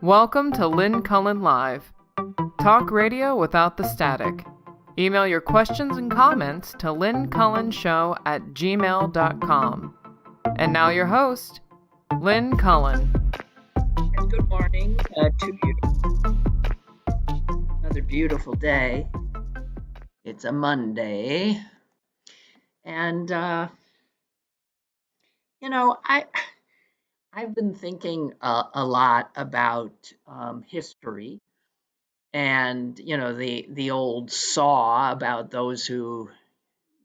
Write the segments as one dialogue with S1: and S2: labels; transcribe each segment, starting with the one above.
S1: Welcome to Lynn Cullen Live. Talk radio without the static. Email your questions and comments to lynncullenshow@gmail.com. And now your host, Lynn Cullen.
S2: And good morning to you. Another beautiful day. It's a Monday. And, I've been thinking a lot about history and, the old saw about those who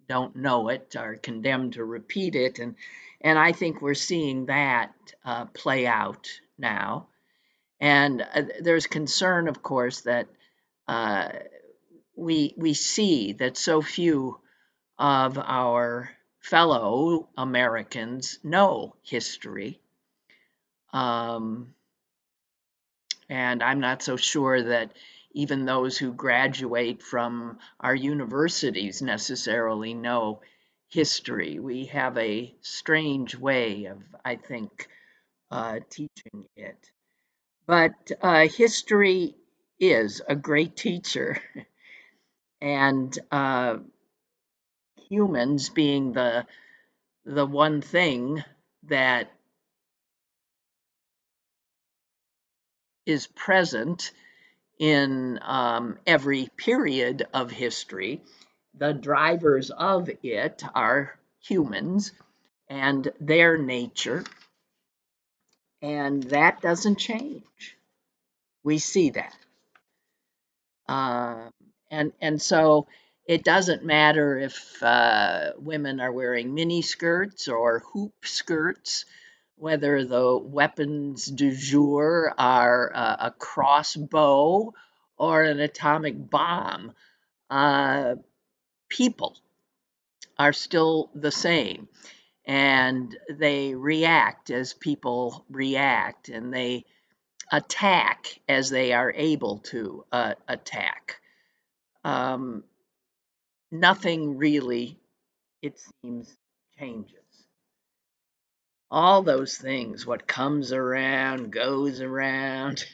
S2: don't know it are condemned to repeat it. And I think we're seeing that play out now. And there's concern, of course, that we see that so few of our fellow Americans know history. And I'm not so sure that even those who graduate from our universities necessarily know history. We have a strange way of, I think, teaching it. But history is a great teacher. And humans being the one thing that is present in every period of history. The drivers of it are humans and their nature, and that doesn't change. We see that. And so it doesn't matter if women are wearing mini skirts or hoop skirts, whether the weapons du jour are a crossbow or an atomic bomb. People are still the same, and they react as people react, and they attack as they are able to attack. Nothing really, it seems, changes. All those things, what comes around goes around,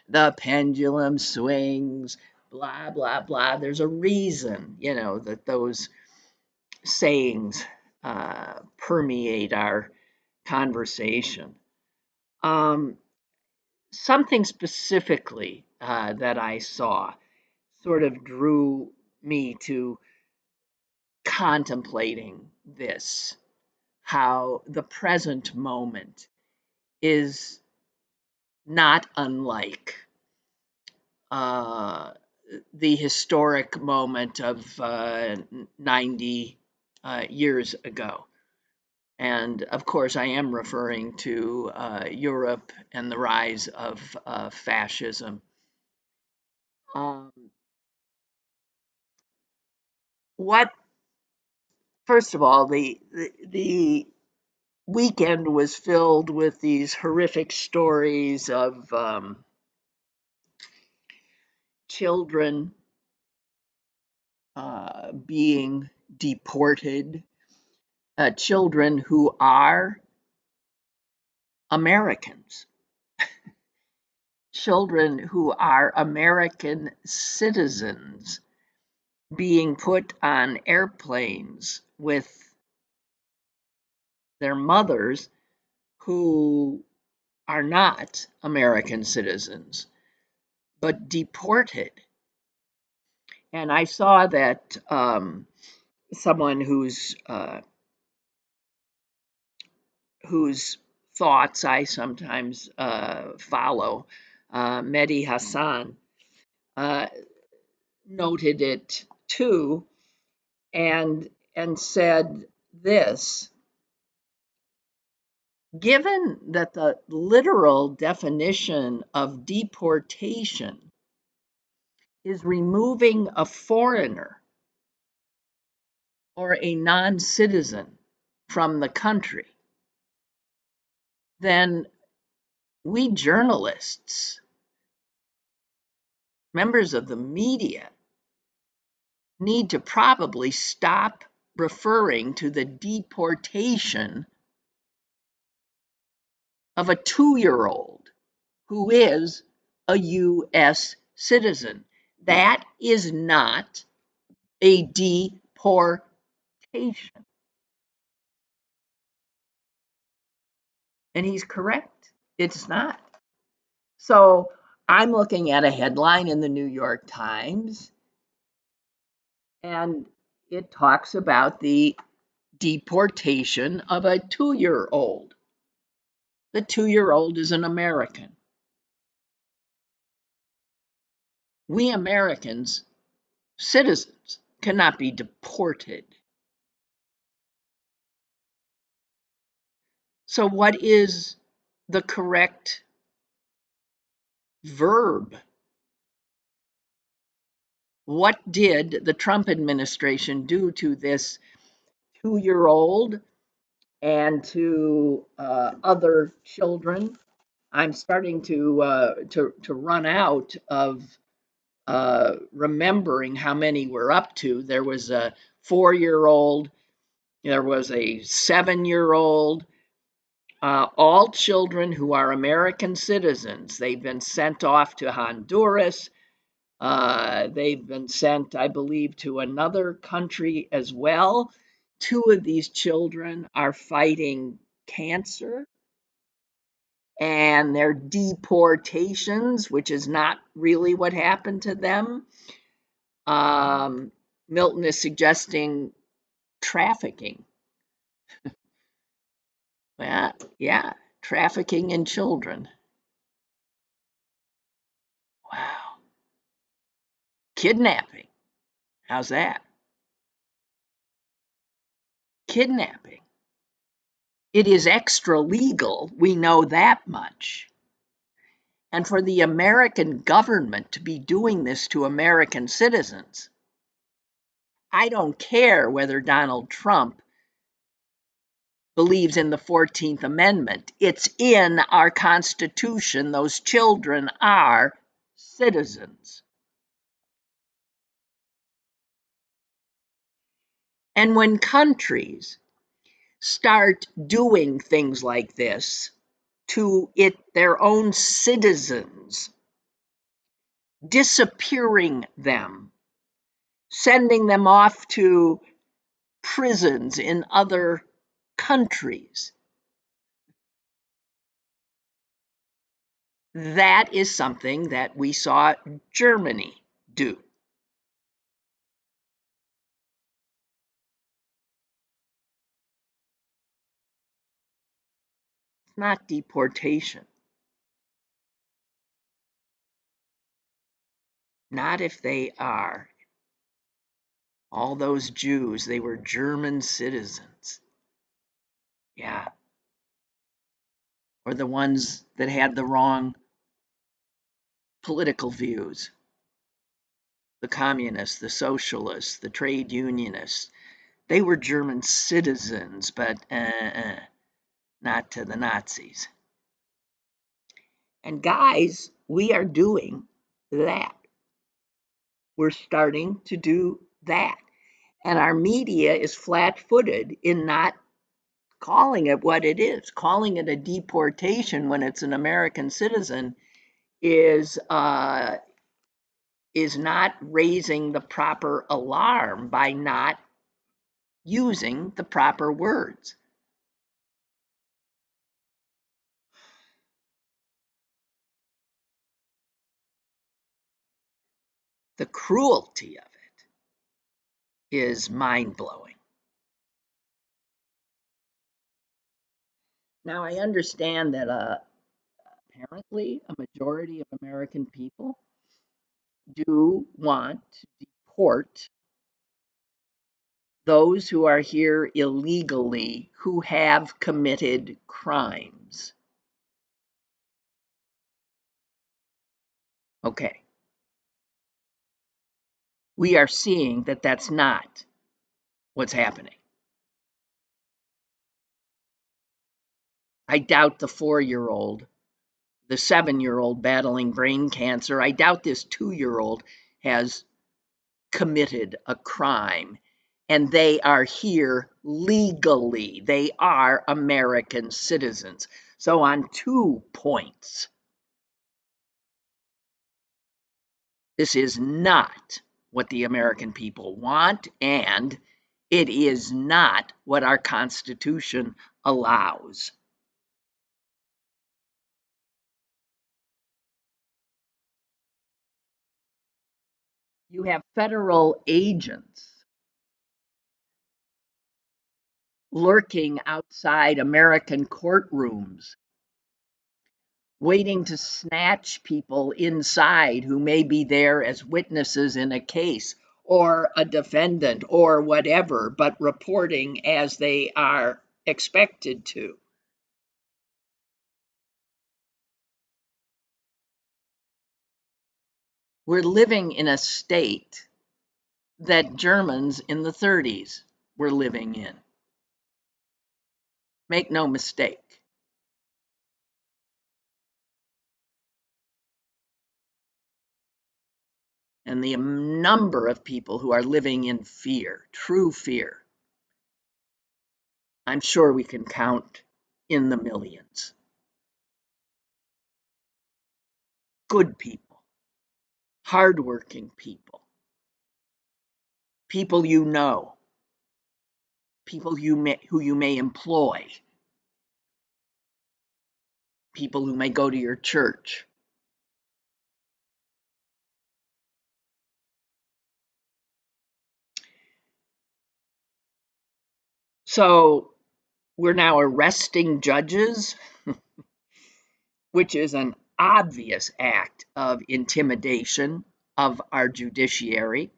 S2: the pendulum swings, blah, blah, blah. There's a reason, that those sayings permeate our conversation. Something specifically that I saw sort of drew me to contemplating this, how the present moment is not unlike the historic moment of 90 years ago. And of course, I am referring to Europe and the rise of fascism. First of all, the weekend was filled with these horrific stories of children being deported, children who are Americans, children who are American citizens being put on airplanes with their mothers who are not American citizens, but deported. And I saw that someone whose thoughts I sometimes follow, Mehdi Hassan, noted it too, and said this: given that the literal definition of deportation is removing a foreigner or a non-citizen from the country, then we journalists, members of the media, need to probably stop referring to the deportation of a 2-year-old who is a U.S. citizen. That is not a deportation. And he's correct. It's not. So I'm looking at a headline in the New York Times, and it talks about the deportation of a 2-year-old. The 2-year-old is an American. We Americans, citizens, cannot be deported. So, what is the correct verb? What did the Trump administration do to this 2-year-old and to other children? I'm starting to run out of remembering how many we're up to. There was a 4-year-old, there was a 7-year-old, all children who are American citizens. They've been sent off to Honduras. They've been sent, I believe, to another country as well. 2 of these children are fighting cancer, and their deportations, which is not really what happened to them. Milton is suggesting trafficking. Well, yeah, trafficking in children. Wow. Kidnapping. How's that? Kidnapping. It is extra legal. We know that much. And for the American government to be doing this to American citizens, I don't care whether Donald Trump believes in the 14th Amendment. It's in our Constitution. Those children are citizens. And when countries start doing things like this to their own citizens, disappearing them, sending them off to prisons in other countries, that is something that we saw Germany do. It's not deportation. Not if they are. All those Jews, they were German citizens. Yeah. Or the ones that had the wrong political views. The communists, the socialists, the trade unionists. They were German citizens, but not to the Nazis. And guys, we are doing that. We're starting to do that. And our media is flat footed in not calling it what it is. Calling it a deportation when it's an American citizen is not raising the proper alarm by not using the proper words. The cruelty of it is mind-blowing. Now, I understand that apparently a majority of American people do want to deport those who are here illegally who have committed crimes. Okay. We are seeing that that's not what's happening. I doubt the 4-year-old, the 7-year-old battling brain cancer, I doubt this 2-year-old has committed a crime. And they are here legally. They are American citizens. So, on 2 points, This is not what the American people want, and it is not what our Constitution allows. You have federal agents lurking outside American courtrooms, waiting to snatch people inside who may be there as witnesses in a case or a defendant or whatever, but reporting as they are expected to. We're living in a state that Germans in the 30s were living in. Make no mistake. And the number of people who are living in fear, true fear, I'm sure we can count in the millions. Good people, hardworking people, people you know, people who you may employ, people who may go to your church. So we're now arresting judges, which is an obvious act of intimidation of our judiciary.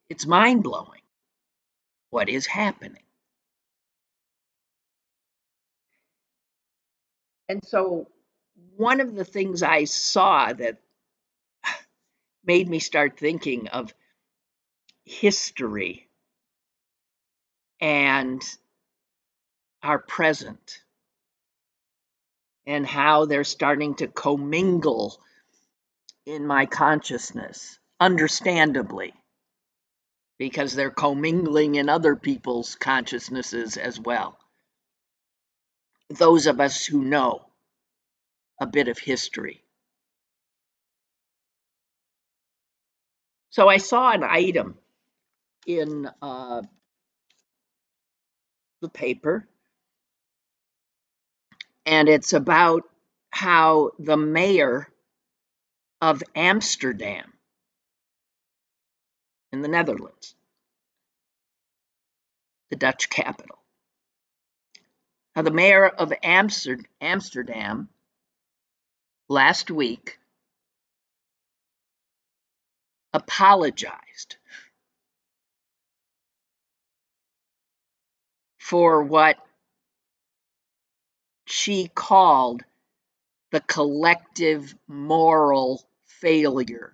S2: It's mind-blowing what is happening. And so one of the things I saw that made me start thinking of history and our present and how they're starting to commingle in my consciousness, understandably, because they're commingling in other people's consciousnesses as well. Those of us who know a bit of history. So I saw an item in the paper, and it's about how the mayor of Amsterdam in the Netherlands, the Dutch capital, how the mayor of Amsterdam last week apologized for what she called the collective moral failure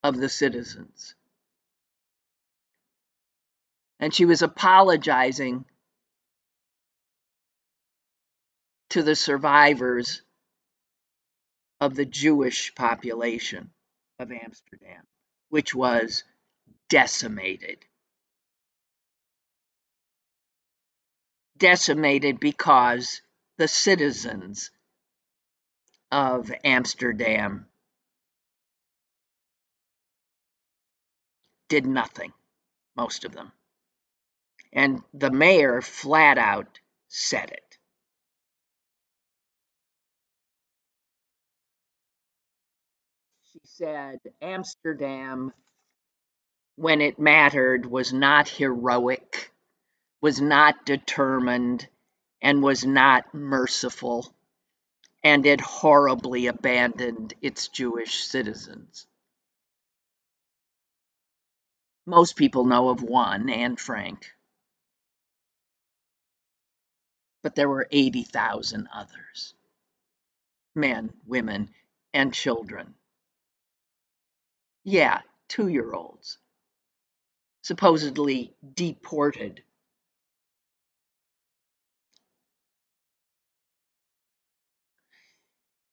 S2: of the citizens. And she was apologizing to the survivors of the Jewish population of Amsterdam, which was decimated. Decimated because the citizens of Amsterdam did nothing, most of them. And the mayor flat out said it. She said Amsterdam, when it mattered, was not heroic, was not determined, and was not merciful, and it horribly abandoned its Jewish citizens. Most people know of one, Anne Frank, but there were 80,000 others, men, women, and children. Yeah, 2-year-olds, supposedly deported.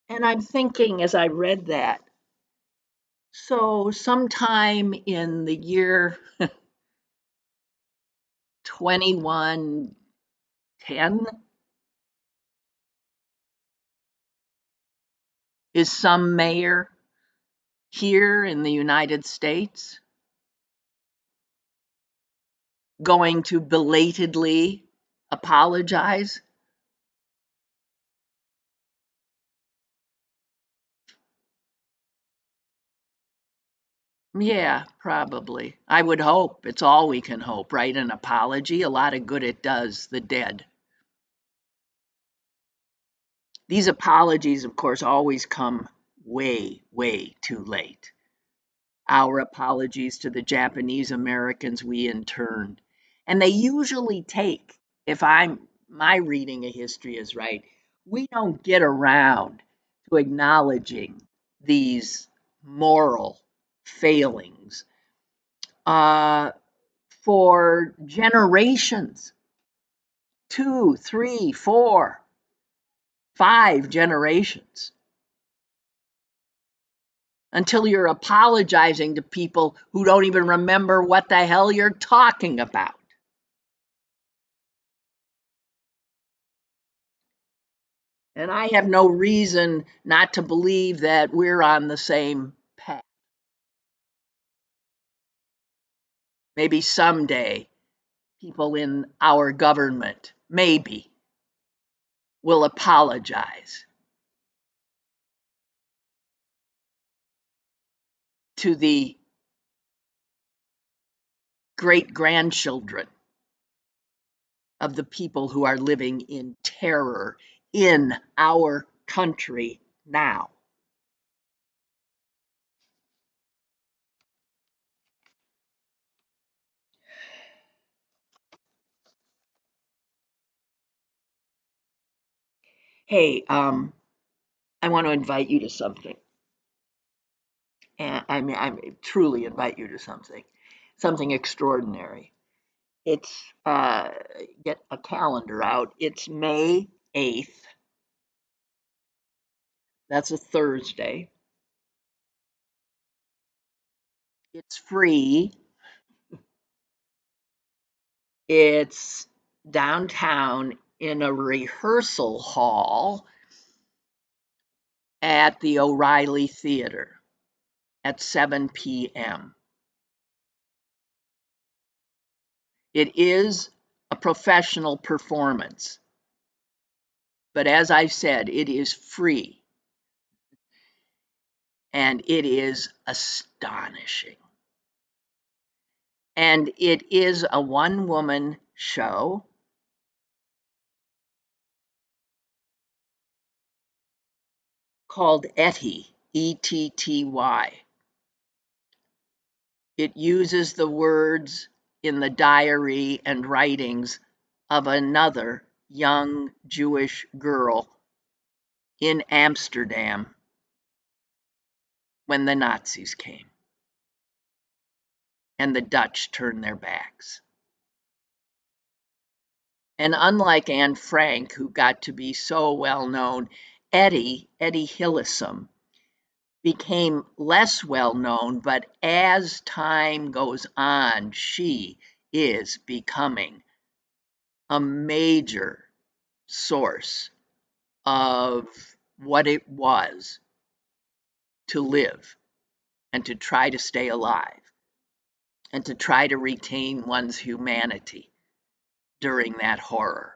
S2: And I'm thinking as I read that, so sometime in the year 2110, Is some mayor here in the United States going to belatedly apologize? Yeah, probably. I would hope. It's all we can hope, right? An apology, a lot of good it does the dead. These apologies, of course, always come way, way too late. Our apologies to the Japanese Americans we interned. And they usually take, if my reading of history is right, we don't get around to acknowledging these moral failings uh, for generations, 2, 3, 4, 5 generations, until you're apologizing to people who don't even remember what the hell you're talking about. And I have no reason not to believe that we're on the same path. Maybe someday people in our government, maybe, will apologize to the great grandchildren of the people who are living in terror in our country now. Hey, I want to invite you to something. And I truly invite you to something extraordinary. It's get a calendar out. It's May 8th. That's a Thursday. It's free. It's downtown in a rehearsal hall at the O'Reilly Theater at 7 p.m. It is a professional performance, but as I said, it is free and it is astonishing. And it is a one-woman show. Called Etty, E-T-T-Y. It uses the words in the diary and writings of another young Jewish girl in Amsterdam when the Nazis came and the Dutch turned their backs. And unlike Anne Frank, who got to be so well known, Etty Hillesum, became less well known, but as time goes on, she is becoming a major source of what it was to live and to try to stay alive and to try to retain one's humanity during that horror.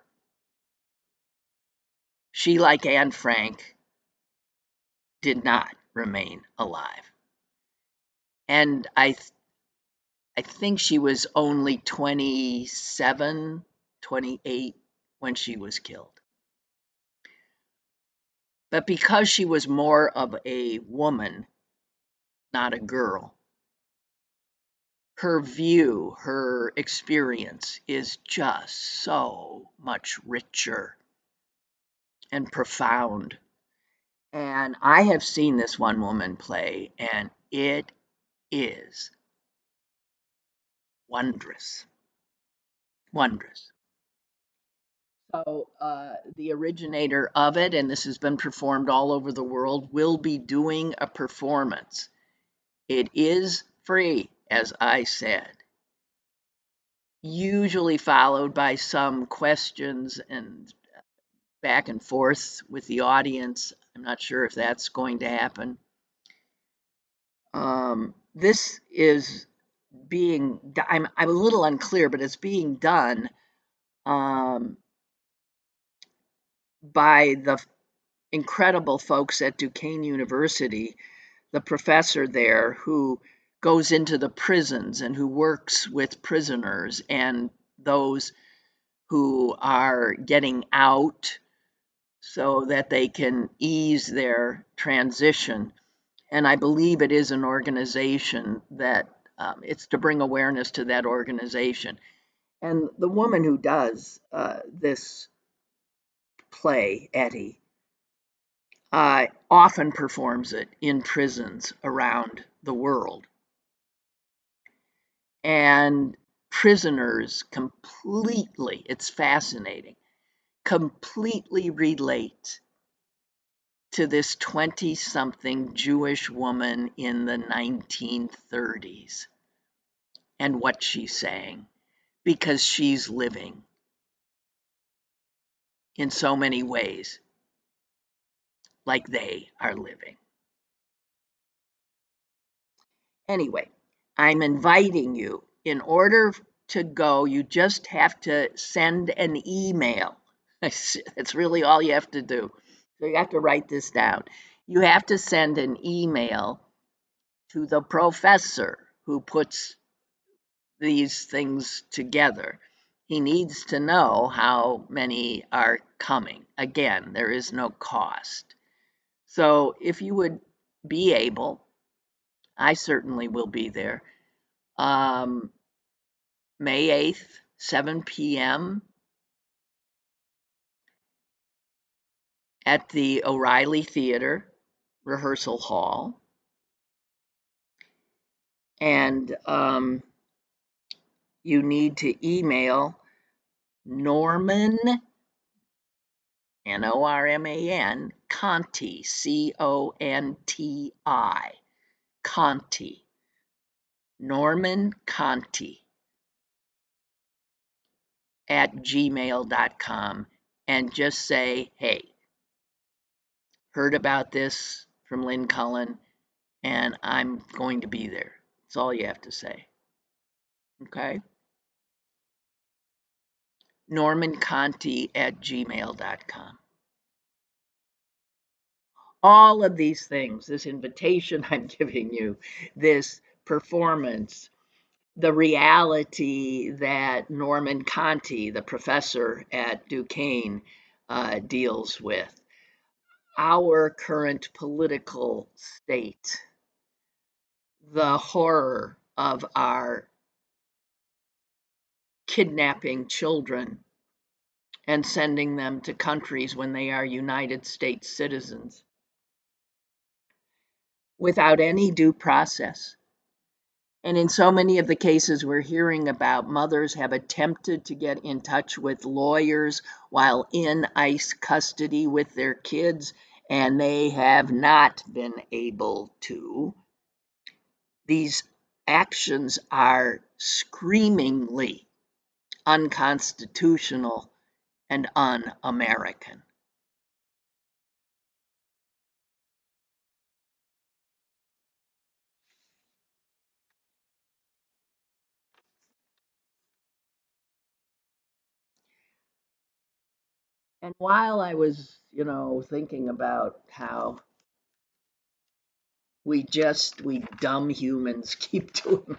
S2: She, like Anne Frank, did not remain alive. And I think she was only 27, 28 when she was killed. But because she was more of a woman, not a girl, her view, her experience is just so much richer and profound. And I have seen this one woman play, and it is wondrous. Wondrous. So, the originator of it, and this has been performed all over the world, will be doing a performance. It is free, as I said, usually followed by some questions and back and forth with the audience. I'm not sure if that's going to happen. This is I'm a little unclear, but it's being done um, by the incredible folks at Duquesne University, the professor there who goes into the prisons and who works with prisoners and those who are getting out so that they can ease their transition. And I believe it is an organization that it's to bring awareness to that organization. And the woman who does this play, Etty, often performs it in prisons around the world. And prisoners completely, it's fascinating, completely relate to this 20 something Jewish woman in the 1930s and what she's saying, because she's living in so many ways like they are living. Anyway, I'm inviting you. In order to go, you just have to send an email. That's really all you have to do. So you have to write this down. You have to send an email to the professor who puts these things together. He needs to know how many are coming. Again, there is no cost. So if you would be able, I certainly will be there. Um, May 8th, 7 p.m. at the O'Reilly Theater Rehearsal Hall. And you need to email Norman, Norman, Conti, Conti, Conti, Norman Conti at gmail.com and just say, hey, heard about this from Lynn Cullen and I'm going to be there. That's all you have to say. Okay? normanconti at gmail.com. All of these things, this invitation I'm giving you, this performance, the reality that Norman Conti, the professor at Duquesne, deals with, our current political state, the horror of our kidnapping children and sending them to countries when they are United States citizens without any due process. And in so many of the cases we're hearing about, mothers have attempted to get in touch with lawyers while in ICE custody with their kids, and they have not been able to. These actions are screamingly unconstitutional and un-American. And while I was, thinking about how we dumb humans keep doing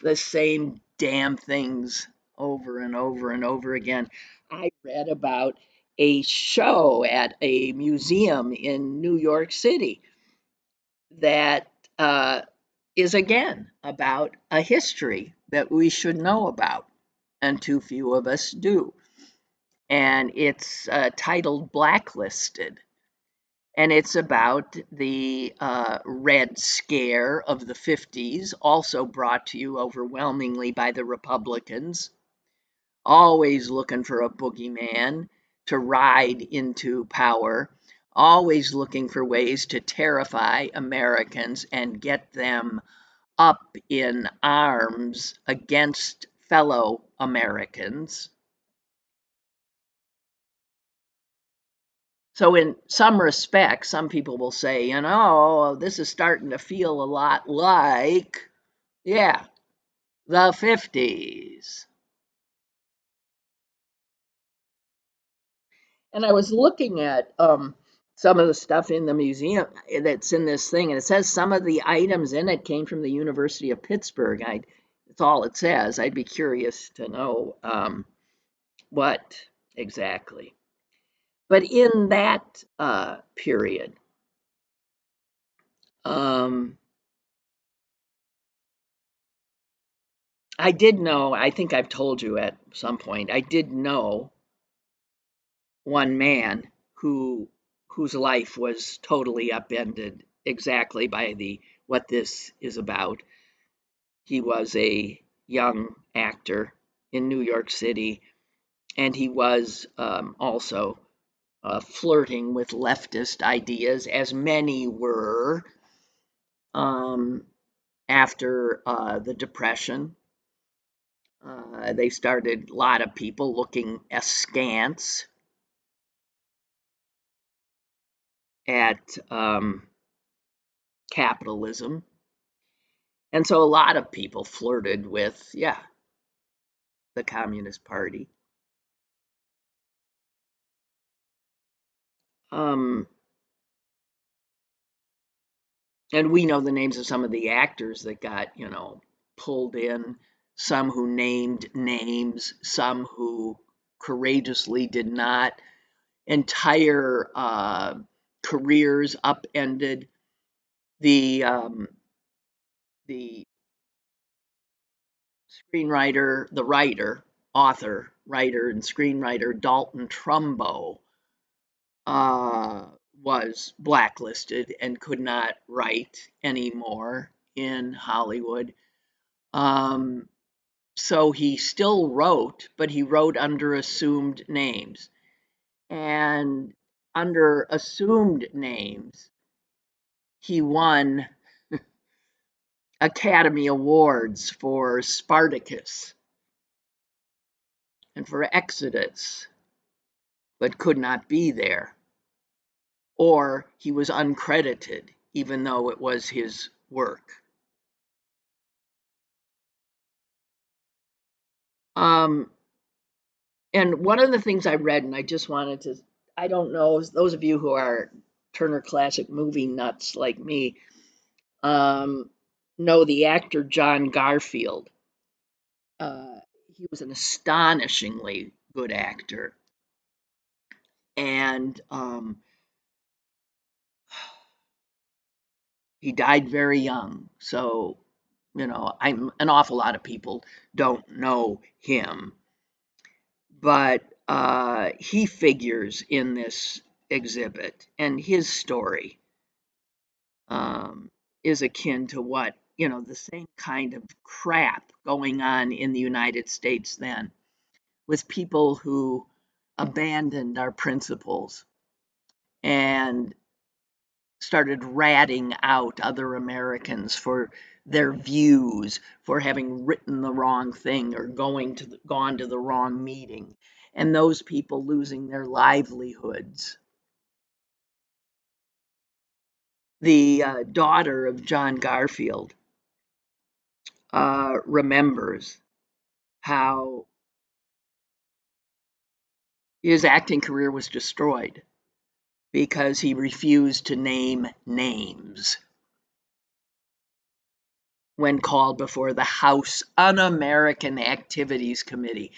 S2: the same damn things over and over and over again, I read about a show at a museum in New York City that is again about a history that we should know about, and too few of us do. And it's titled Blacklisted. And it's about the Red Scare of the 50s, also brought to you overwhelmingly by the Republicans, always looking for a boogeyman to ride into power, always looking for ways to terrify Americans and get them up in arms against fellow Americans. So in some respects, some people will say, this is starting to feel a lot like, yeah, the 50s. And I was looking at some of the stuff in the museum that's in this thing, and it says some of the items in it came from the University of Pittsburgh. That's all it says. I'd be curious to know what exactly. But in that period, um, I did know, I think I've told you at some point, I did know one man whose life was totally upended exactly by the what this is about. He was a young actor in New York City, and he was also flirting with leftist ideas, as many were um, after the Depression. They started, a lot of people looking askance at capitalism. And so a lot of people flirted with, yeah, the Communist Party. Um, and we know the names of some of the actors that got, pulled in, some who named names, some who courageously did not, entire careers upended. The screenwriter, the writer, author, writer, and screenwriter Dalton Trumbo uh, was blacklisted and could not write anymore in Hollywood. Um, so he still wrote, but he wrote under assumed names. And under assumed names, he won Academy Awards for Spartacus and for Exodus, but could not be there. Or he was uncredited, even though it was his work. Um, and one of the things I read, and I just wanted to, I don't know, those of you who are Turner Classic Movie nuts like me, um, know the actor John Garfield. Uh, he was an astonishingly good actor. And he died very young. So, I'm an awful lot of people don't know him, but he figures in this exhibit, and his story is akin to what, the same kind of crap going on in the United States then, with people who abandoned our principles and started ratting out other Americans for their views, for having written the wrong thing or gone to the wrong meeting, and those people losing their livelihoods. The daughter of John Garfield remembers how his acting career was destroyed because he refused to name names when called before the House Un-American Activities Committee.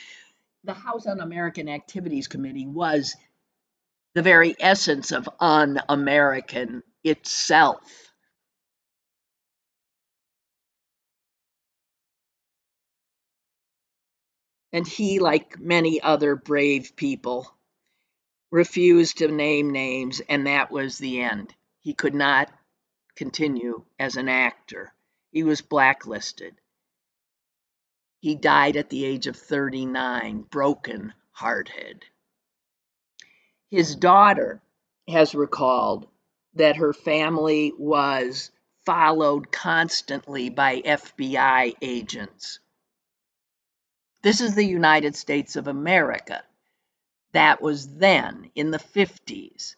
S2: The House Un-American Activities Committee was the very essence of un-American itself. And he, like many other brave people, refused to name names, and that was the end. He could not continue as an actor. He was blacklisted. He died at the age of 39, broken hearted. His daughter has recalled that her family was followed constantly by FBI agents. This is the United States of America. That was then in the 50s.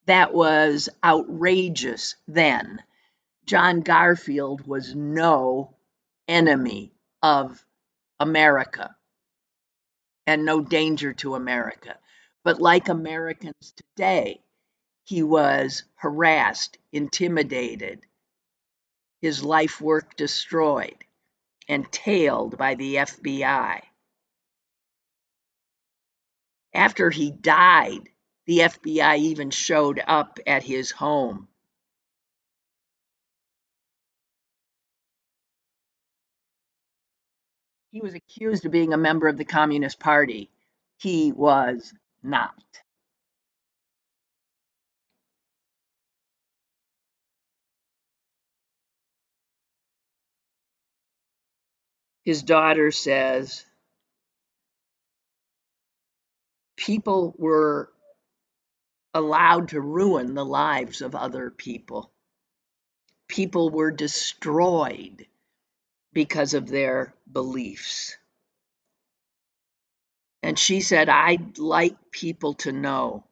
S2: that was outrageous then. John Garfield was no enemy of America and no danger to America. But like Americans today, he was harassed, intimidated, his life work destroyed, and tailed by the FBI. After he died, the FBI even showed up at his home. He was accused of being a member of the Communist Party. He was not. His daughter says people were allowed to ruin the lives of other people. People were destroyed because of their beliefs. And she said, I'd like people to know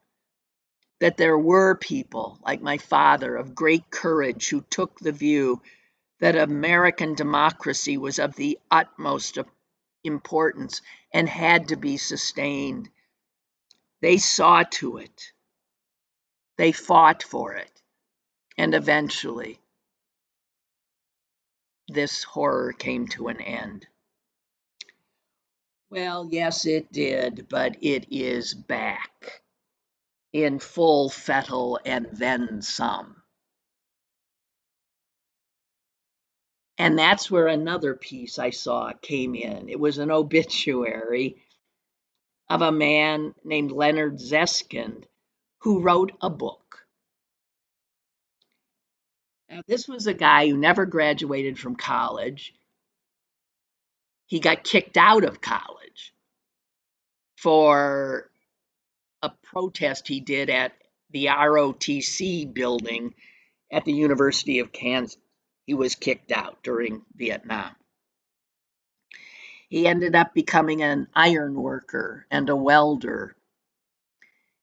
S2: that there were people like my father of great courage who took the view that American democracy was of the utmost importance and had to be sustained. They saw to it. They fought for it. And eventually, this horror came to an end. Well, yes, it did, but it is back in full fettle and then some. And that's where another piece I saw came in. It was an obituary of a man named Leonard Zeskind who wrote a book. Now, this was a guy who never graduated from college. He got kicked out of college for a protest he did at the ROTC building at the University of Kansas. He was kicked out during Vietnam. He ended up becoming an iron worker and a welder.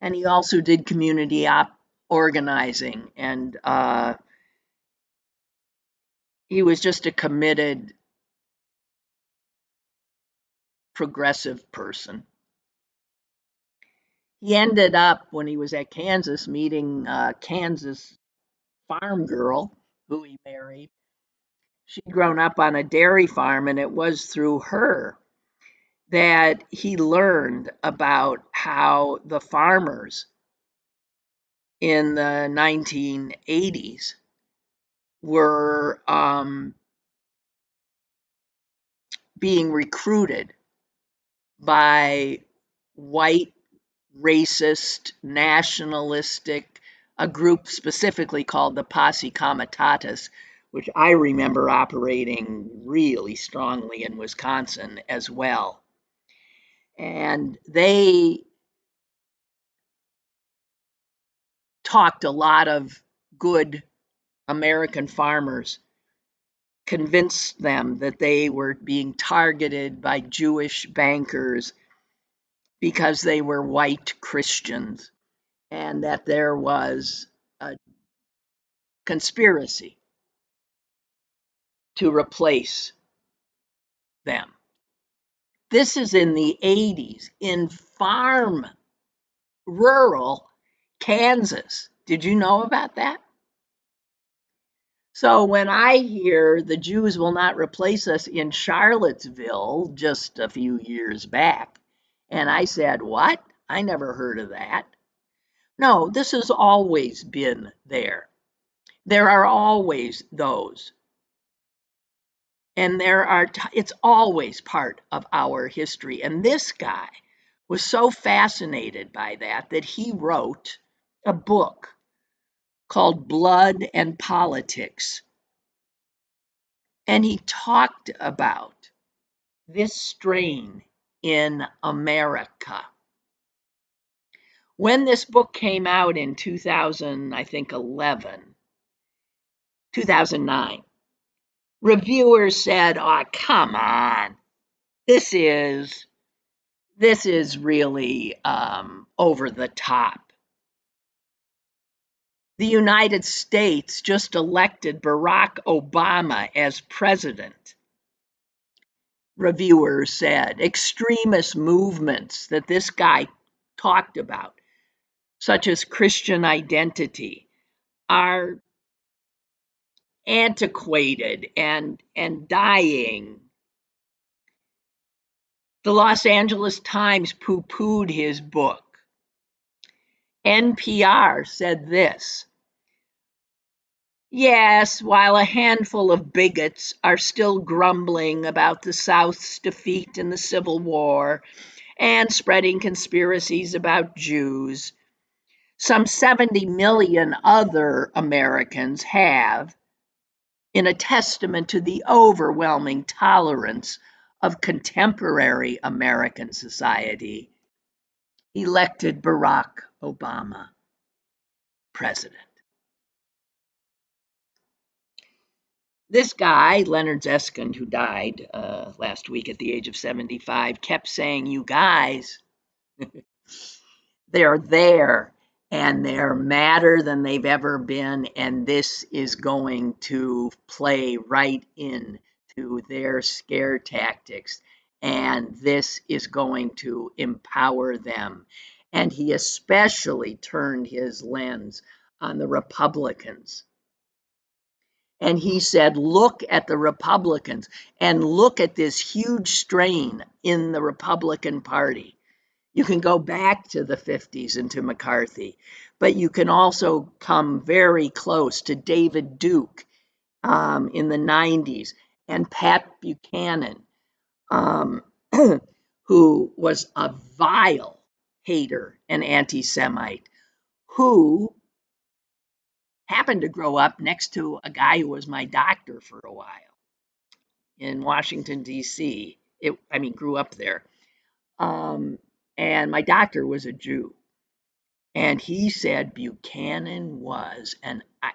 S2: And he also did community organizing. And he was just a committed, progressive person. He ended up, when he was at Kansas, meeting a Kansas farm girl who he married. She'd grown up on a dairy farm, and it was through her that he learned about how the farmers in the 1980s were being recruited by white, racist, nationalistic, a group specifically called the Posse Comitatus, which I remember operating really strongly in Wisconsin as well. And they talked a lot of good American farmers, convinced them that they were being targeted by Jewish bankers because they were white Christians, and that there was a conspiracy to replace them. This is in the 80s in rural Kansas. Did you know about that? So when I hear the Jews will not replace us in Charlottesville just a few years back, and I said, what? I never heard of that. No, this has always been there. There are always those. And it's always part of our history. And this guy was so fascinated by that that he wrote a book called Blood and Politics. And he talked about this strain in America. When this book came out in 2009, reviewers said, "Oh, come on, this is really over the top." The United States just elected Barack Obama as president. Reviewers said extremist movements that this guy talked about, such as Christian identity, are antiquated and dying. The Los Angeles Times poo-pooed his book. NPR said this: yes, while a handful of bigots are still grumbling about the South's defeat in the Civil War and spreading conspiracies about Jews, some 70 million other Americans have, in a testament to the overwhelming tolerance of contemporary American society, elected Barack Obama president. This guy, Leonard Zeskind, who died last week at the age of 75, kept saying, you guys, they're there and they're madder than they've ever been, and this is going to play right into their scare tactics, and this is going to empower them. And he especially turned his lens on the Republicans. And he said, look at the Republicans and look at this huge strain in the Republican Party. You can go back to the 50s and to McCarthy, but you can also come very close to David Duke in the 90s and Pat Buchanan, who was a vile hater and anti-Semite, who happened to grow up next to a guy who was my doctor for a while in Washington, D.C. Grew up there. And my doctor was a Jew. And he said Buchanan was,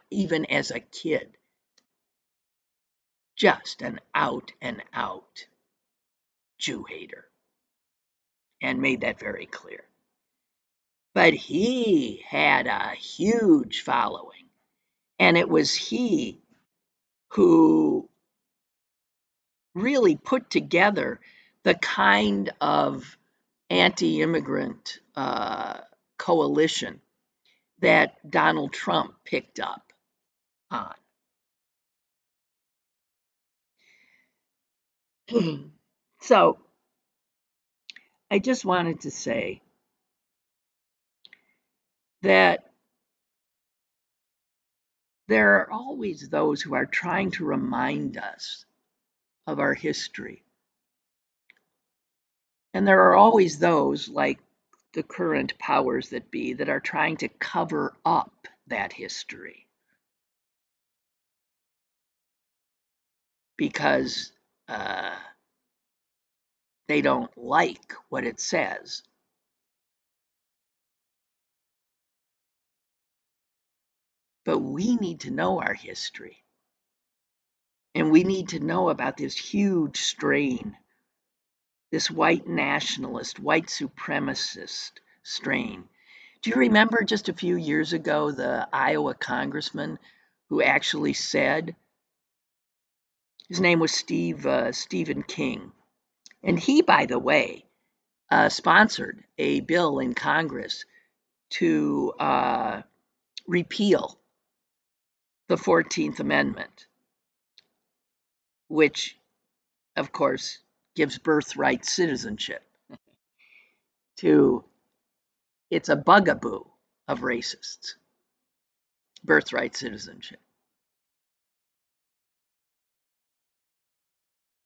S2: even as a kid, just an out and out Jew hater. And made that very clear. But he had a huge following. And it was he who really put together the kind of anti-immigrant coalition that Donald Trump picked up on. So I just wanted to say that there are always those who are trying to remind us of our history. And there are always those, like the current powers that be, that are trying to cover up that history. Because they don't like what it says. But we need to know our history. And we need to know about this huge strain, this white nationalist, white supremacist strain. Do you remember just a few years ago the Iowa congressman who actually said, his name was Stephen King, and he, by the way, sponsored a bill in Congress to repeal the 14th Amendment, which, of course, gives birthright citizenship to, it's a bugaboo of racists, birthright citizenship.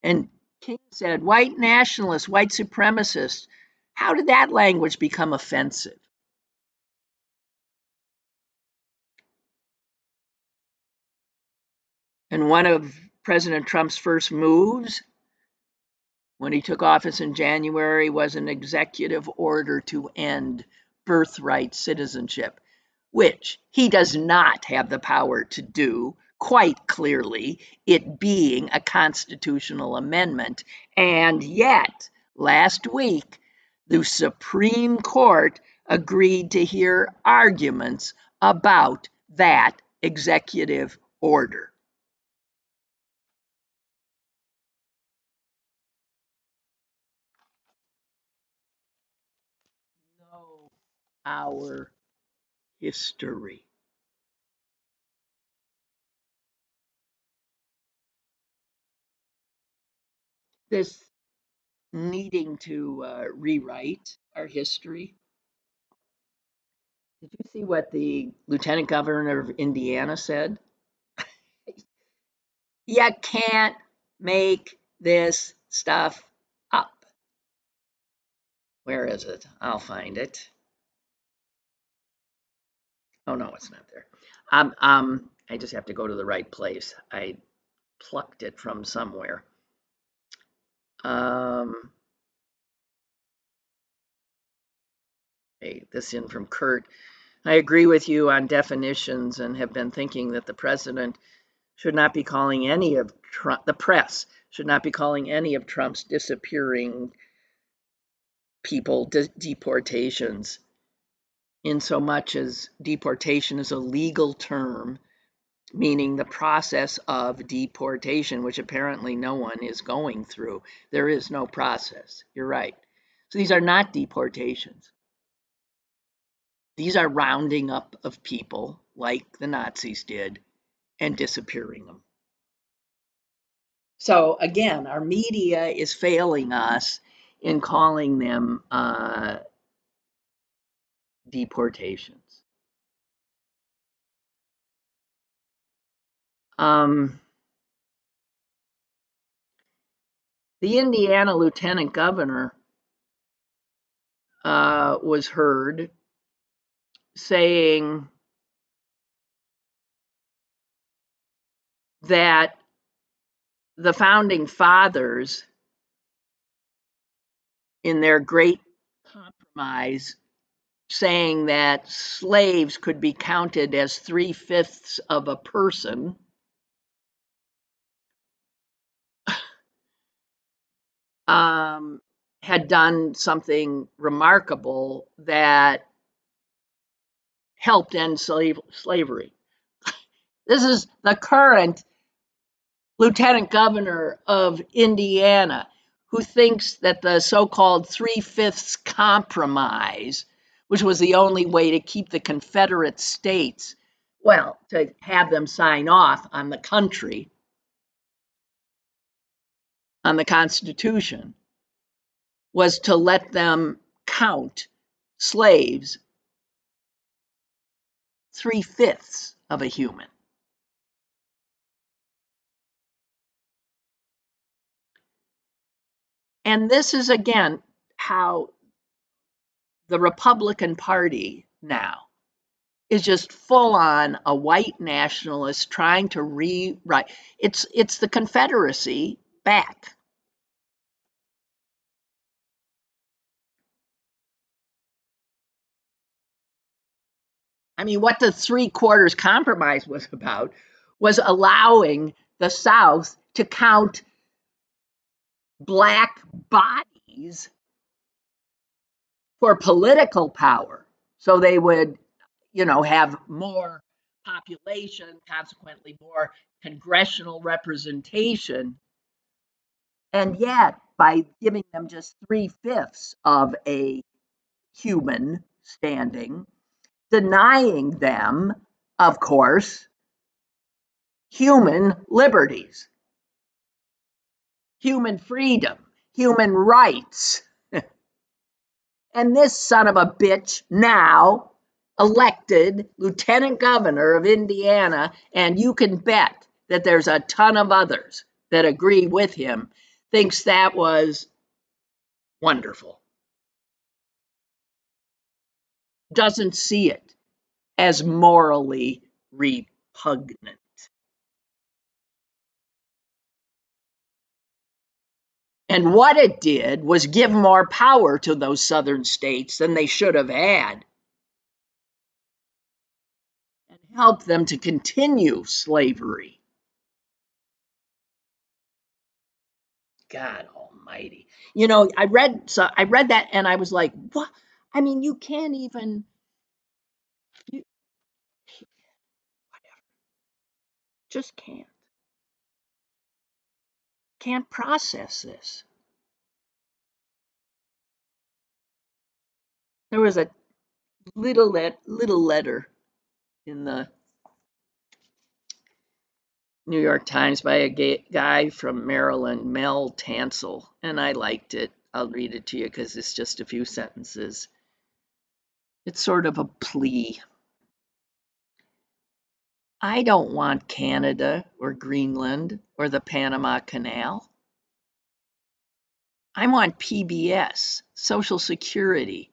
S2: And King said, white nationalists, white supremacists, how did that language become offensive? And one of President Trump's first moves when he took office in January was an executive order to end birthright citizenship, which he does not have the power to do, quite clearly, it being a constitutional amendment. And yet, last week, the Supreme Court agreed to hear arguments about that executive order. Know our history. This needing to rewrite our history. Did you see what the lieutenant governor of Indiana said? You can't make this stuff up. Where is it? I'll find it. Oh no, it's not there. I just have to go to the right place. I plucked it from somewhere. Hey, this in from Kurt. I agree with you on definitions and have been thinking that the president should not be calling any of Trump, the press should not be calling any of Trump's disappearing people deportations, in so much as deportation is a legal term meaning the process of deportation, which apparently no one is going through. There is no process. You're right. So these are not deportations. These are rounding up of people like the Nazis did and disappearing them. So again, our media is failing us in calling them deportations. The Indiana lieutenant governor was heard saying that the founding fathers, in their great compromise, saying that slaves could be counted as 3/5 of a person, had done something remarkable that helped end slavery. This is the current lieutenant governor of Indiana who thinks that the so-called 3/5 compromise, which was the only way to keep the Confederate states, well, to have them sign off on the country, on the Constitution, was to let them count slaves 3/5 of a human. And this is again how the Republican Party now is just full on a white nationalist trying to rewrite. It's the Confederacy back. I mean, what the 3/4 compromise was about was allowing the South to count black bodies for political power. So they would, have more population, consequently more congressional representation. And yet, by giving them just 3/5 of a human standing, denying them, of course, human liberties, human freedom, human rights. And this son of a bitch now elected lieutenant governor of Indiana, and you can bet that there's a ton of others that agree with him, thinks that was wonderful. Doesn't see it as morally repugnant. And what it did was give more power to those southern states than they should have had and help them to continue slavery. God almighty. I read that and I was like, what? I mean, you can't even just can't process this. There was a little letter in the New York Times by a guy from Maryland, Mel Tansel, and I liked it. I'll read it to you because it's just a few sentences. It's sort of a plea. I don't want Canada or Greenland or the Panama Canal. I want PBS, Social Security,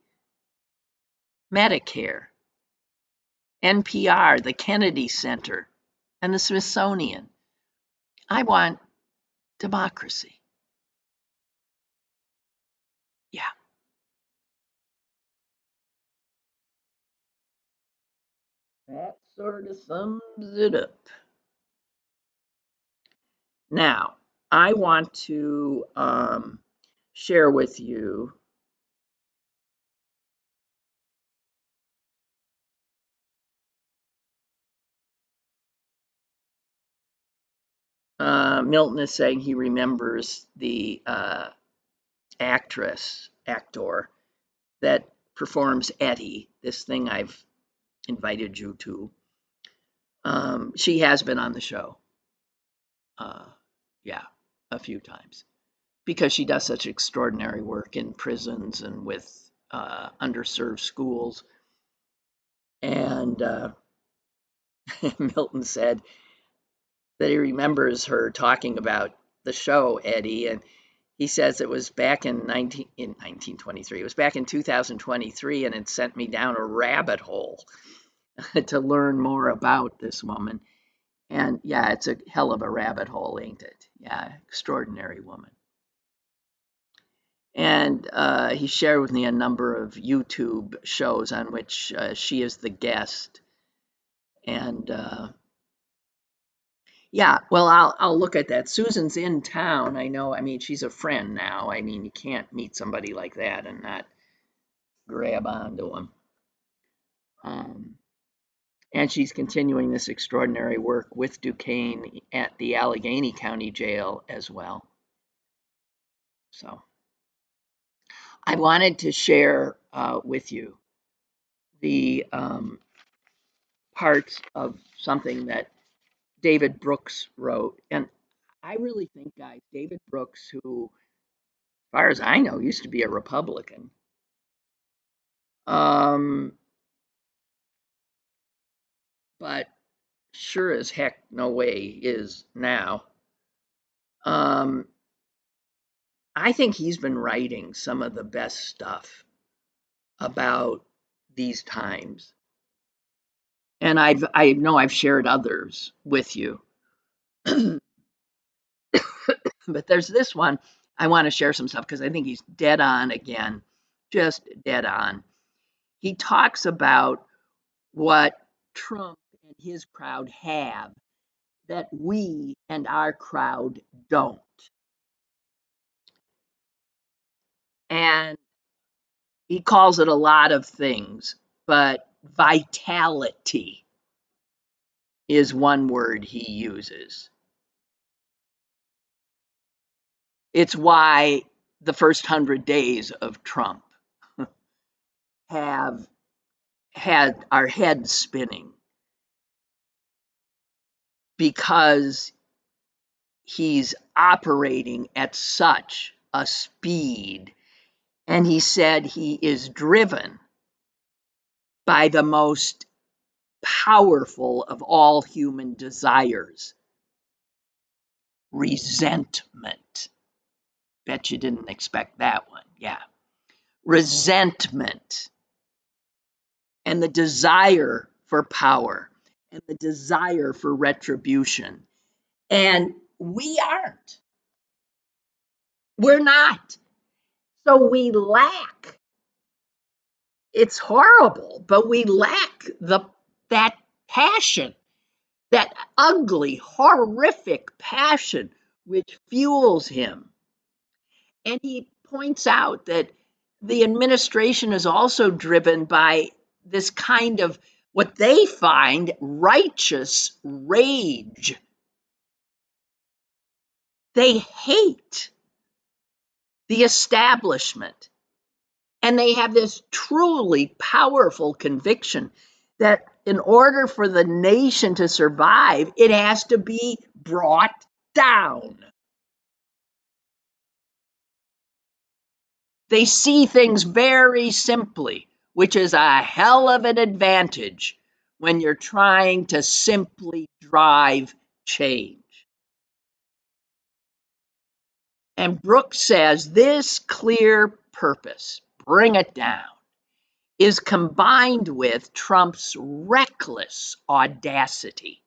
S2: Medicare, NPR, the Kennedy Center, and the Smithsonian. I want democracy. Yeah. That sort of sums it up. Now, I want to share with you Milton is saying he remembers the actor that performs Etty, this thing I've invited you to. She has been on the show, yeah, a few times because she does such extraordinary work in prisons and with underserved schools. And Milton said that he remembers her talking about the show Eddie, and he says it was back in 1923. It was back in 2023, and it sent me down a rabbit hole to learn more about this woman. And yeah, it's a hell of a rabbit hole, ain't it? Yeah, extraordinary woman. And he shared with me a number of YouTube shows on which she is the guest. And yeah, well, I'll look at that. Susan's in town. I know. I mean, she's a friend now. I mean, you can't meet somebody like that and not grab onto them. And she's continuing this extraordinary work with Duquesne at the Allegheny County Jail as well. So I wanted to share with you the parts of something that David Brooks wrote. And I really think, guys, David Brooks, who, as far as I know, used to be a Republican, but sure as heck no way is now. I think he's been writing some of the best stuff about these times. And I know I've shared others with you. But there's this one I want to share some stuff because I think he's dead on again, just dead on. He talks about what Trump and his crowd have that we and our crowd don't. And he calls it a lot of things, but vitality is one word he uses. It's why the first 100 days of Trump have had our heads spinning because he's operating at such a speed. And he said he is driven by the most powerful of all human desires, resentment. Bet you didn't expect that one. Yeah. Resentment and the desire for power and the desire for retribution. And we aren't. We're not. So we lack. It's horrible, but we lack that passion, that ugly, horrific passion which fuels him. And he points out that the administration is also driven by this kind of what they find righteous rage. They hate the establishment. And they have this truly powerful conviction that in order for the nation to survive, it has to be brought down. They see things very simply, which is a hell of an advantage when you're trying to simply drive change. And Brooks says this clear purpose, bring it down, is combined with Trump's reckless audacity.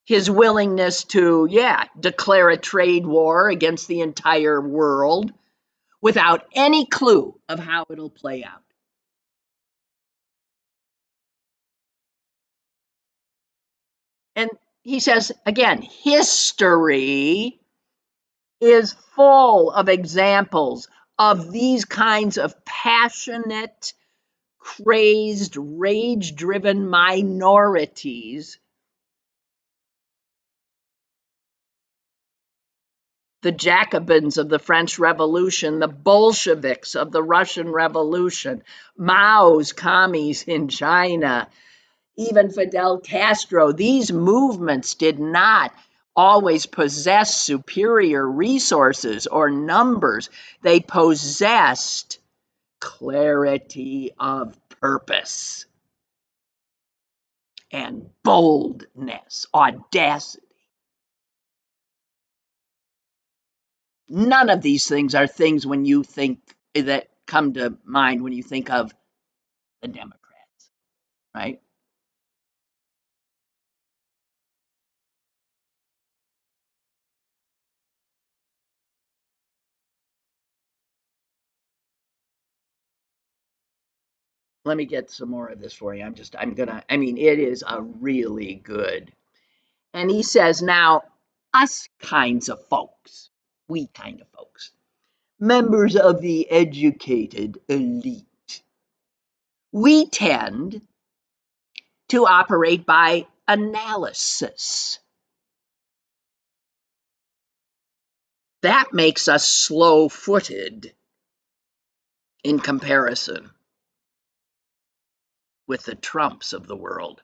S2: His willingness to, declare a trade war against the entire world without any clue of how it'll play out. And he says, again, history is full of examples of these kinds of passionate, crazed, rage-driven minorities. The Jacobins of the French Revolution, the Bolsheviks of the Russian Revolution, Mao's commies in China, even Fidel Castro. These movements did not always possess superior resources or numbers. They possessed clarity of purpose and boldness, audacity. None of these things are things when you think that come to mind when you think of the Democrats, right? Let me get some more of this for you. It is a really good. And he says, now, us kinds of folks, we kind of folks, members of the educated elite, we tend to operate by analysis. That makes us slow-footed in comparison with the Trumps of the world.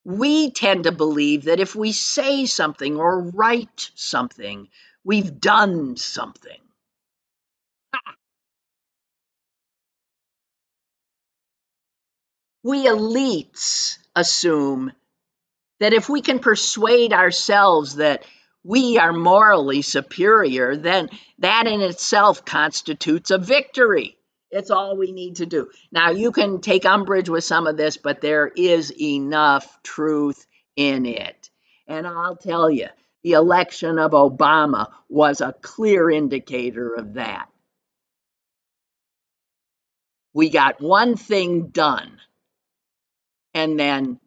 S2: We tend to believe that if we say something or write something, we've done something. We elites assume that if we can persuade ourselves that we are morally superior, then that in itself constitutes a victory. It's all we need to do. Now, you can take umbrage with some of this, but there is enough truth in it. And I'll tell you, the election of Obama was a clear indicator of that. We got one thing done and then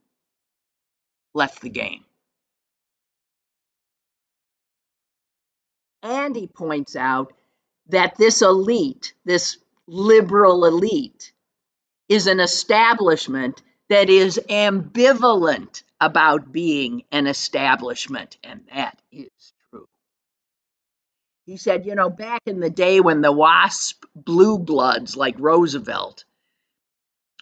S2: left the game. And he points out that this elite, this liberal elite, is an establishment that is ambivalent about being an establishment, and that is true. He said, back in the day when the WASP blue bloods like Roosevelt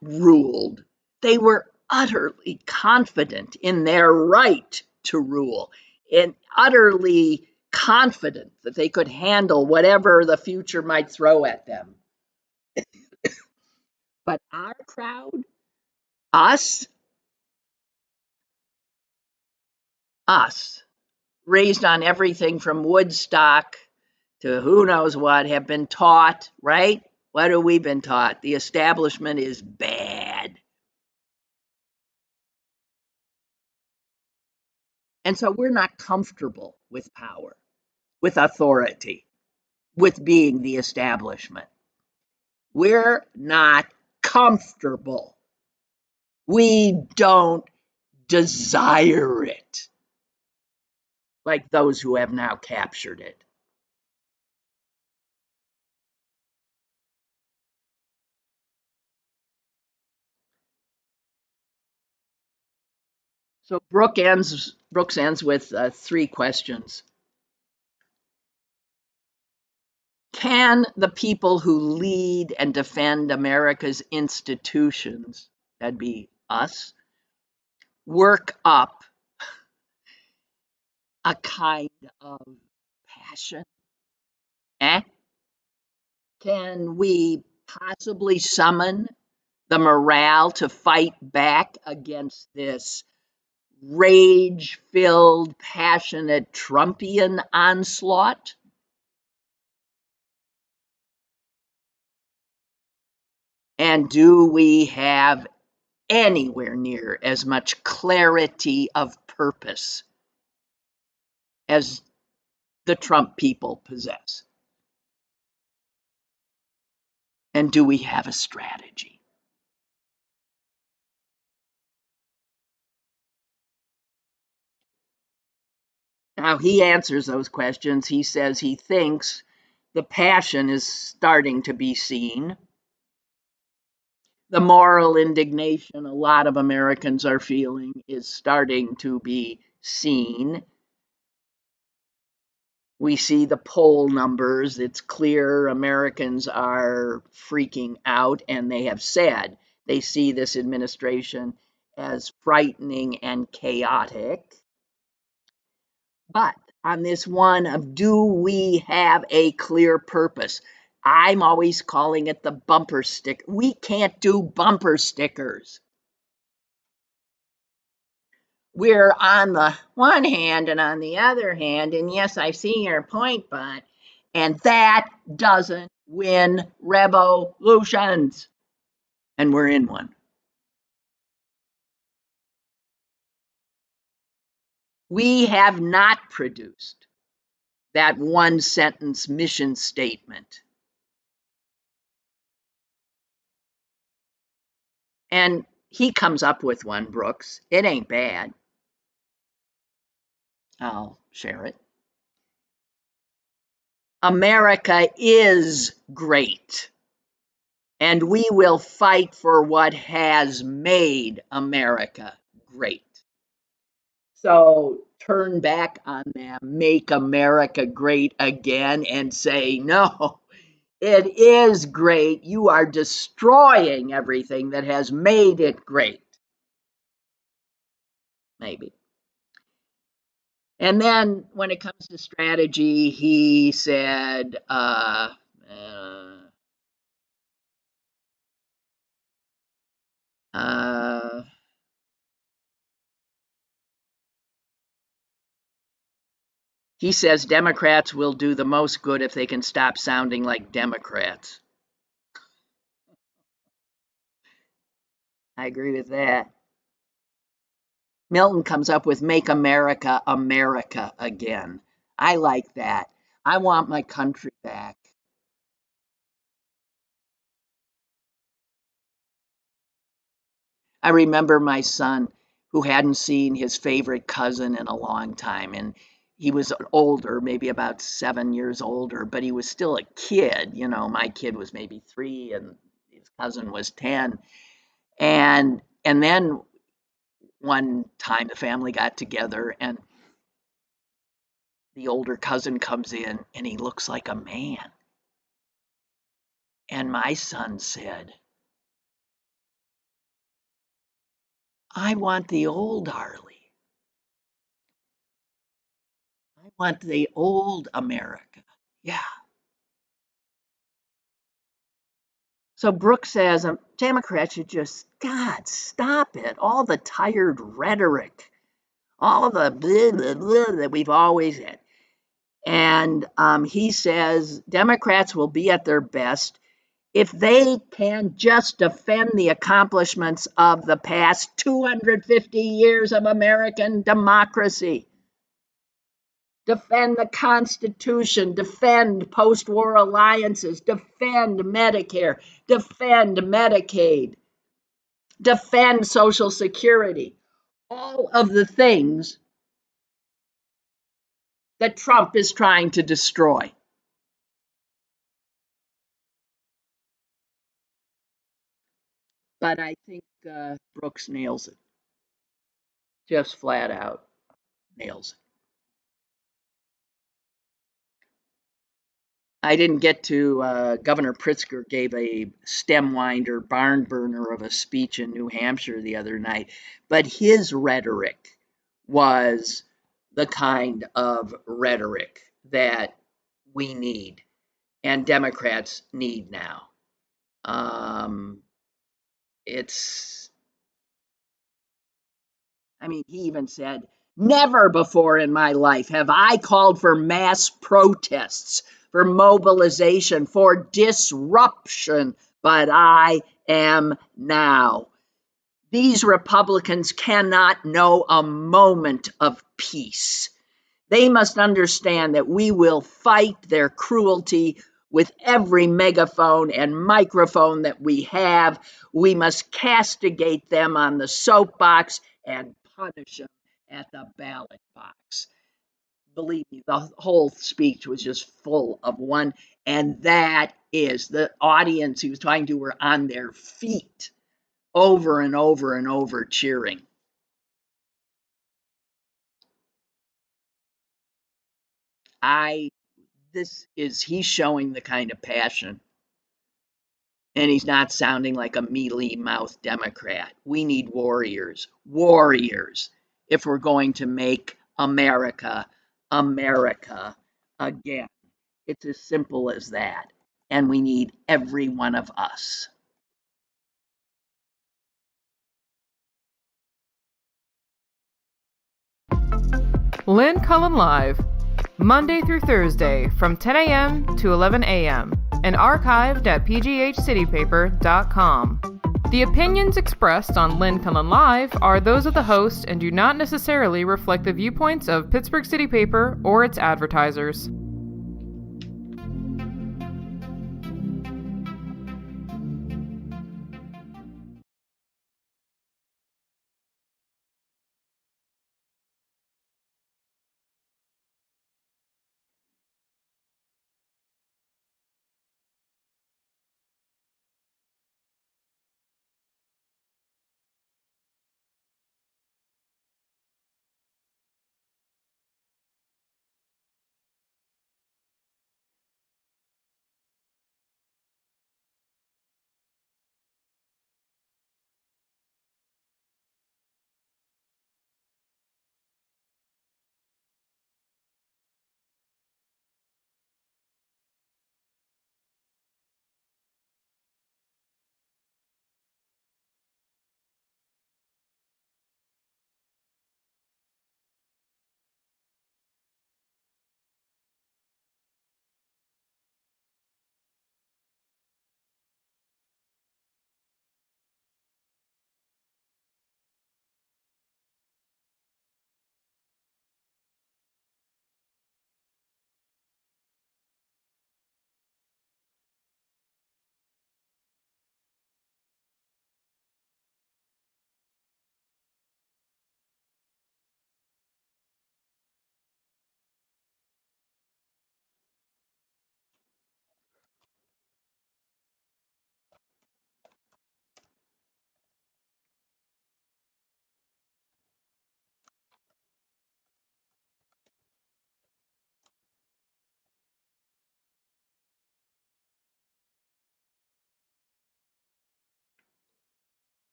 S2: ruled, they were utterly confident in their right to rule and utterly confident that they could handle whatever the future might throw at them. But our crowd, us, raised on everything from Woodstock to who knows what, have been taught, right? What have we been taught? The establishment is bad. And so we're not comfortable with power, with authority, with being the establishment. We're not comfortable. We don't desire it like those who have now captured it. So Brooke ends Brooks ends with 3 questions. Can the people who lead and defend America's institutions, that'd be us, work up a kind of passion? Can we possibly summon the morale to fight back against this rage-filled, passionate Trumpian onslaught? And do we have anywhere near as much clarity of purpose as the Trump people possess? And do we have a strategy? Now, he answers those questions. He says he thinks the passion is starting to be seen. The moral indignation a lot of Americans are feeling is starting to be seen. We see the poll numbers. It's clear Americans are freaking out, and they have said they see this administration as frightening and chaotic. But on this one of, do we have a clear purpose? I'm always calling it the bumper sticker. We can't do bumper stickers. We're on the one hand and on the other hand, and yes, I see your point, but, and that doesn't win revolutions. And we're in one. We have not produced that one sentence mission statement. And he comes up with one, Brooks. It ain't bad. I'll share it. America is great, and we will fight for what has made America great. So turn back on them, make America great again, and say, no, it is great. You are destroying everything that has made it great. Maybe. And then when it comes to strategy, he said, he says Democrats will do the most good if they can stop sounding like Democrats. I agree with that. Milton comes up with Make America America again. I like that. I want my country back. I remember my son who hadn't seen his favorite cousin in a long time, and he was older, maybe about 7 years older, but he was still a kid. You know, my kid was maybe 3 and his cousin was 10. And then one time the family got together and the older cousin comes in and he looks like a man. And my son said, I want the old Harley. I want the old America. Yeah. So Brooks says, Democrats should just, God, stop it. All the tired rhetoric, all of the blah, blah, blah that we've always had. And he says Democrats will be at their best if they can just defend the accomplishments of the past 250 years of American democracy. Defend the Constitution, defend post-war alliances, defend Medicare, defend Medicaid, defend Social Security, all of the things that Trump is trying to destroy. But I think Brooks nails it, just flat out. nails. I didn't get to, Governor Pritzker gave a stem winder, barn burner of a speech in New Hampshire the other night, but his rhetoric was the kind of rhetoric that we need and Democrats need now. It's, I mean, he even said, never before in my life have I called for mass protests, for mobilization, for disruption, but I am now. These Republicans cannot know a moment of peace. They must understand that we will fight their cruelty with every megaphone and microphone that we have. We must castigate them on the soapbox and punish them at the ballot box. Believe me, the whole speech was just full of one, and that is the audience he was talking to were on their feet over and over and over cheering. He's showing the kind of passion, and he's not sounding like a mealy-mouthed Democrat. We need warriors, if we're going to make America, America again. It's as simple as that, and we need every one of us.
S1: Lynn Cullen Live, Monday through Thursday from 10 a.m. to 11 a.m. and archived at pghcitypaper.com. The opinions expressed on Lynn Cullen Live are those of the host and do not necessarily reflect the viewpoints of Pittsburgh City Paper or its advertisers.